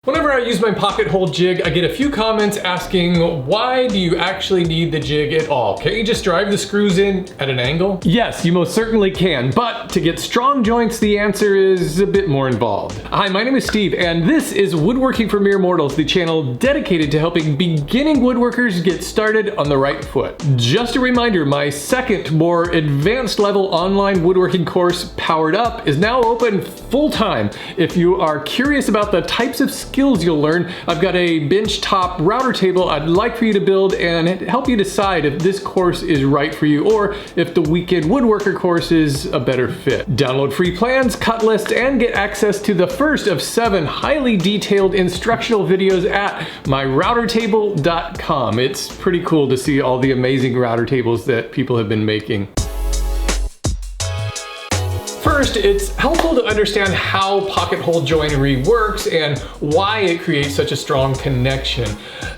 Whenever I use my pocket hole jig, I get a few comments asking, why do you actually need the jig at all? Can't you just drive the screws in at an angle? Yes, you most certainly can, but to get strong joints, the answer is a bit more involved. Hi, my name is Steve, and this is Woodworking for Mere Mortals, the channel dedicated to helping beginning woodworkers get started on the right foot. Just a reminder, my second, more advanced level online woodworking course, Powered Up, is now open full-time. If you are curious about the types of skills you'll learn, I've got a bench top router table I'd like for you to build and help you decide if this course is right for you or if the weekend woodworker course is a better fit. Download free plans, cut lists, and get access to the first of 7 highly detailed instructional videos at myroutertable.com. It's pretty cool to see all the amazing router tables that people have been making. First, it's helpful to understand how pocket hole joinery works and why it creates such a strong connection.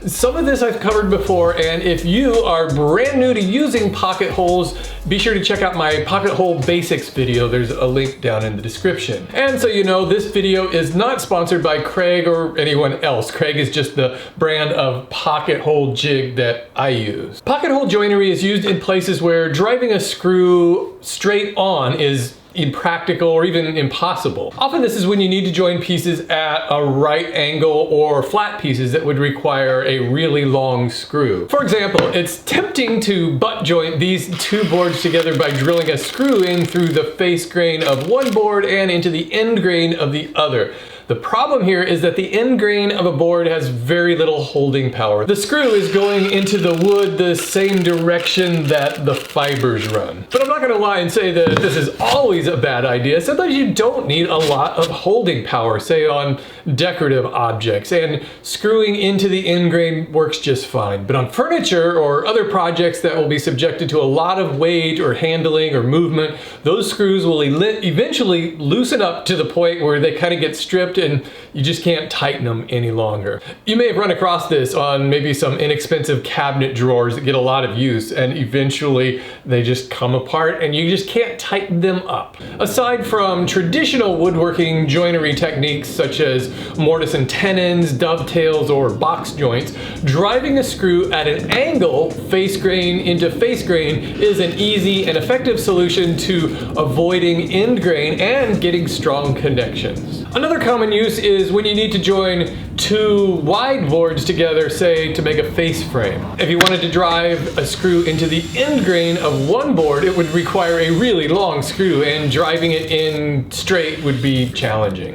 Some of this I've covered before, and if you are brand new to using pocket holes, be sure to check out my pocket hole basics video. There's a link down in the description. And so you know, this video is not sponsored by Craig or anyone else. Craig is just the brand of pocket hole jig that I use. Pocket hole joinery is used in places where driving a screw straight on is impractical or even impossible. Often this is when you need to join pieces at a right angle or flat pieces that would require a really long screw. For example, it's tempting to butt joint these two boards together by drilling a screw in through the face grain of one board and into the end grain of the other. The problem here is that the end grain of a board has very little holding power. The screw is going into the wood the same direction that the fibers run. But I'm not gonna lie and say that this is always a bad idea. Sometimes you don't need a lot of holding power, say on decorative objects, and screwing into the end grain works just fine. But on furniture or other projects that will be subjected to a lot of weight or handling or movement, those screws will eventually loosen up to the point where they kind of get stripped and you just can't tighten them any longer. You may have run across this on maybe some inexpensive cabinet drawers that get a lot of use, and eventually they just come apart and you just can't tighten them up. Aside from traditional woodworking joinery techniques such as mortise and tenons, dovetails, or box joints, driving a screw at an angle, face grain into face grain, is an easy and effective solution to avoiding end grain and getting strong connections. Another common use is when you need to join two wide boards together, say to make a face frame. If you wanted to drive a screw into the end grain of one board, it would require a really long screw, and driving it in straight would be challenging.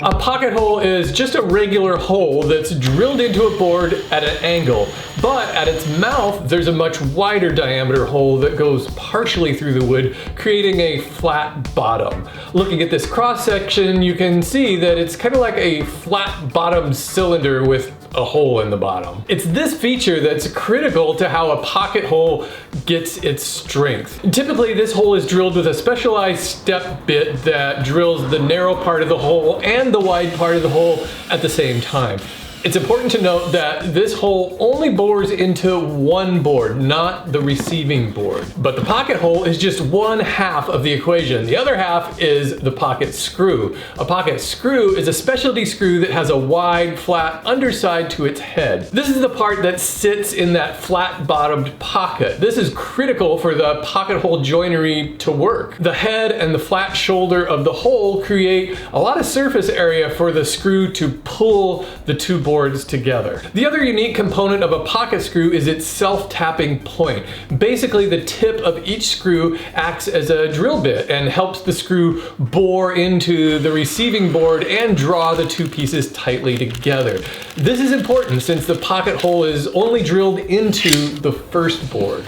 A pocket hole is just a regular hole that's drilled into a board at an angle, but at its mouth there's a much wider diameter hole that goes partially through the wood, creating a flat bottom. Looking at this cross section, you can see that it's kind of like a flat bottom cylinder with a hole in the bottom. It's this feature that's critical to how a pocket hole gets its strength. Typically, this hole is drilled with a specialized step bit that drills the narrow part of the hole and the wide part of the hole at the same time. It's important to note that this hole only bores into one board, not the receiving board. But the pocket hole is just one half of the equation. The other half is the pocket screw. A pocket screw is a specialty screw that has a wide, flat underside to its head. This is the part that sits in that flat-bottomed pocket. This is critical for the pocket hole joinery to work. The head and the flat shoulder of the hole create a lot of surface area for the screw to pull the two boards together. The other unique component of a pocket screw is its self-tapping point. Basically, the tip of each screw acts as a drill bit and helps the screw bore into the receiving board and draw the two pieces tightly together. This is important since the pocket hole is only drilled into the first board.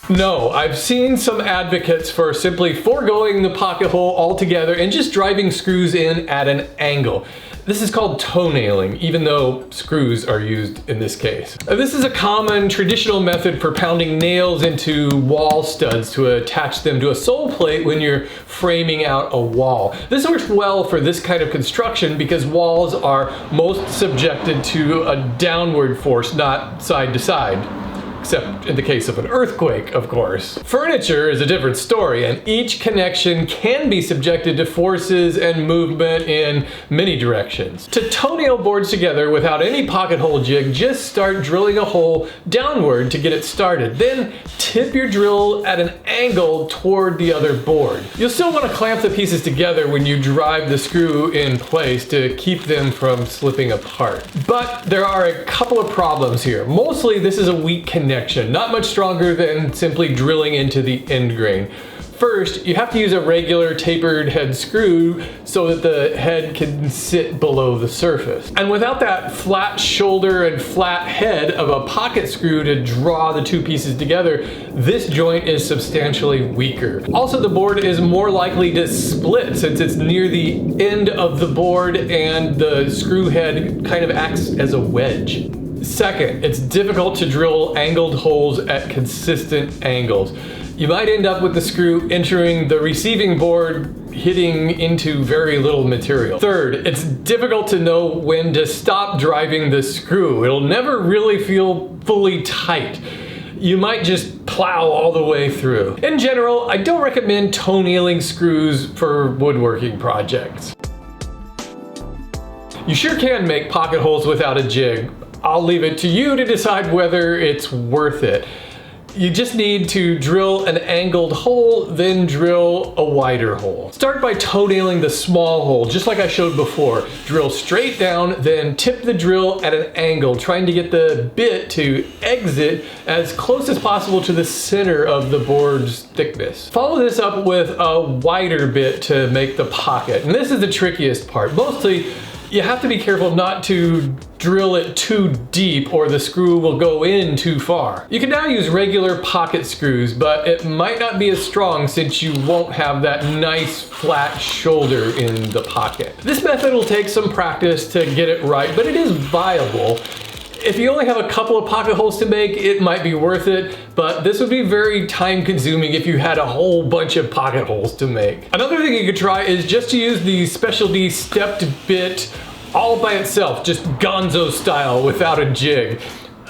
No, I've seen some advocates for simply foregoing the pocket hole altogether and just driving screws in at an angle. This is called toenailing, even though screws are used in this case. This is a common traditional method for pounding nails into wall studs to attach them to a sole plate when you're framing out a wall. This works well for this kind of construction because walls are most subjected to a downward force, not side to side. except in the case of an earthquake, of course. Furniture is a different story, and each connection can be subjected to forces and movement in many directions. To toenail boards together without any pocket hole jig, just start drilling a hole downward to get it started. Then tip your drill at an angle toward the other board. You'll still want to clamp the pieces together when you drive the screw in place to keep them from slipping apart. But there are a couple of problems here. Mostly this is a weak connection, not much stronger than simply drilling into the end grain. First, you have to use a regular tapered head screw so that the head can sit below the surface. And without that flat shoulder and flat head of a pocket screw to draw the two pieces together, this joint is substantially weaker. Also, the board is more likely to split since it's near the end of the board and the screw head kind of acts as a wedge. Second, it's difficult to drill angled holes at consistent angles. You might end up with the screw entering the receiving board, hitting into very little material. Third, it's difficult to know when to stop driving the screw. It'll never really feel fully tight. You might just plow all the way through. In general, I don't recommend toenailing screws for woodworking projects. You sure can make pocket holes without a jig. I'll leave it to you to decide whether it's worth it. You just need to drill an angled hole, then drill a wider hole. Start by toenailing the small hole, just like I showed before. Drill straight down, then tip the drill at an angle, trying to get the bit to exit as close as possible to the center of the board's thickness. Follow this up with a wider bit to make the pocket. And this is the trickiest part. Mostly, you have to be careful not to drill it too deep or the screw will go in too far. You can now use regular pocket screws, but it might not be as strong since you won't have that nice flat shoulder in the pocket. This method will take some practice to get it right, but it is viable. If you only have a couple of pocket holes to make, it might be worth it, but this would be very time consuming if you had a whole bunch of pocket holes to make. Another thing you could try is just to use the specialty stepped bit all by itself, just gonzo style without a jig.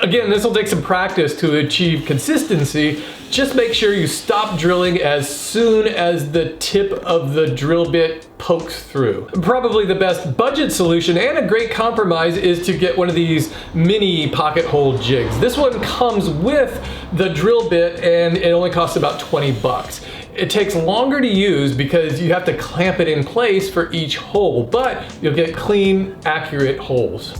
Again, this will take some practice to achieve consistency. Just make sure you stop drilling as soon as the tip of the drill bit pokes through. Probably the best budget solution and a great compromise is to get one of these mini pocket hole jigs. This one comes with the drill bit and it only costs about 20 bucks. It takes longer to use because you have to clamp it in place for each hole, but you'll get clean, accurate holes.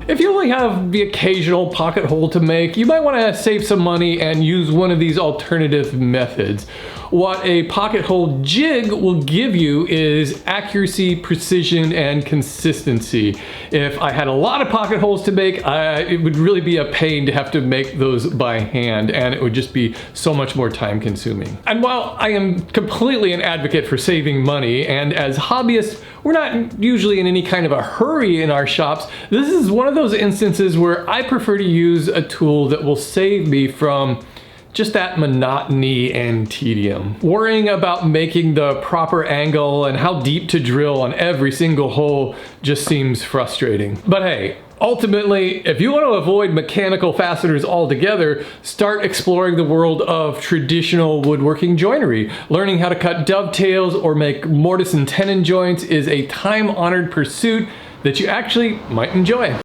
If you only have the occasional pocket hole to make, you might want to save some money and use one of these alternative methods. What a pocket hole jig will give you is accuracy, precision, and consistency. If I had a lot of pocket holes to make, it would really be a pain to have to make those by hand, and it would just be so much more time consuming. And while I am completely an advocate for saving money, and as hobbyists, we're not usually in any kind of a hurry in our shops, this is one of those instances where I prefer to use a tool that will save me from just that monotony and tedium. Worrying about making the proper angle and how deep to drill on every single hole just seems frustrating. But hey, ultimately, if you want to avoid mechanical fasteners altogether, start exploring the world of traditional woodworking joinery. Learning how to cut dovetails or make mortise and tenon joints is a time-honored pursuit that you actually might enjoy.